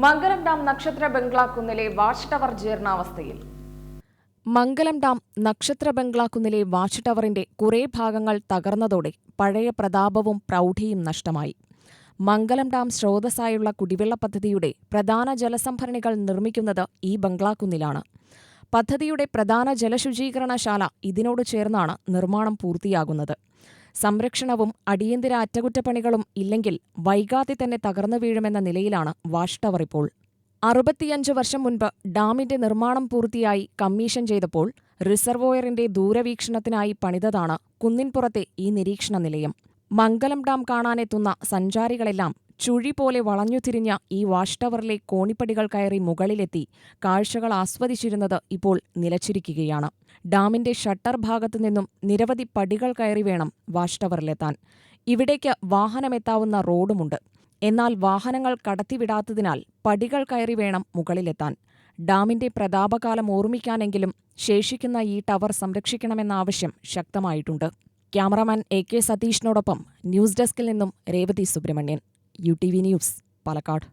മംഗലം dam നക്ഷത്ര ബംഗ്ലാക്കുന്നിലെ watch tower ജീർണാവസ്ഥയിൽ. മംഗലം dam നക്ഷത്ര ബംഗ്ലാക്കുന്നിലെ watch ടവറിന്റെ കുറേ ഭാഗങ്ങൾ തകർന്നതോടെ പഴയ പ്രതാപവും പ്രൗഢിയും നഷ്ടമായി. മംഗലം ഡാം സ്രോതസ്സായുള്ള കുടിവെള്ള പദ്ധതിയുടെ പ്രധാന ജലസംഭരണികൾ നിർമ്മിക്കുന്നത് ഈ ബംഗ്ലാക്കുന്നിലാണ്. പദ്ധതിയുടെ പ്രധാന ജലശുചീകരണശാല ഇതിനോട് ചേർന്നാണ് നിർമ്മാണം പൂർത്തിയാകുന്നത്. സംരക്ഷണവും അടിയന്തര അറ്റകുറ്റപ്പണികളും ഇല്ലെങ്കിൽ വൈകാതെ തന്നെ തകർന്നു വീഴുമെന്ന നിലയിലാണ് വാച്ച് ടവർ ഇപ്പോൾ. 65 വർഷം മുൻപ് ഡാമിന്റെ നിർമ്മാണം പൂർത്തിയായി കമ്മീഷൻ ചെയ്തപ്പോൾ റിസർവോയറിന്റെ ദൂരവീക്ഷണത്തിനായി പണിതതാണ് കുന്നിൻപുറത്തെ ഈ നിരീക്ഷണ നിലയം. മംഗലം ഡാം കാണാനെത്തുന്ന സഞ്ചാരികളെല്ലാം ചുഴി പോലെ വളഞ്ഞുതിരിഞ്ഞ ഈ വാച്ച് ടവറിലെ കോണിപ്പടികൾ കയറി മുകളിലെത്തി കാഴ്ചകൾ ആസ്വദിച്ചിരുന്നത് ഇപ്പോൾ നിലച്ചിരിക്കുകയാണ്. ഡാമിന്റെ ഷട്ടർ ഭാഗത്തുനിന്നും നിരവധി പടികൾ കയറി വേണം വാച്ച് ടവറിലെത്താൻ. ഇവിടേക്ക് വാഹനമെത്താവുന്ന റോഡുമുണ്ട്. എന്നാൽ വാഹനങ്ങൾ കടത്തിവിടാത്തതിനാൽ പടികൾ കയറി വേണം മുകളിലെത്താൻ. ഡാമിന്റെ പ്രതാപകാലം ഓർമ്മിക്കാനെങ്കിലും ശേഷിക്കുന്ന ഈ ടവർ സംരക്ഷിക്കണമെന്ന ആവശ്യം ശക്തമായിട്ടുണ്ട്. ക്യാമറാമാൻ AK സതീഷിനോടൊപ്പം ന്യൂസ് ഡെസ്കിൽ നിന്നും രേവതി സുബ്രഹ്മണ്യൻ, UTV ന്യൂസ്, പാലക്കാട്.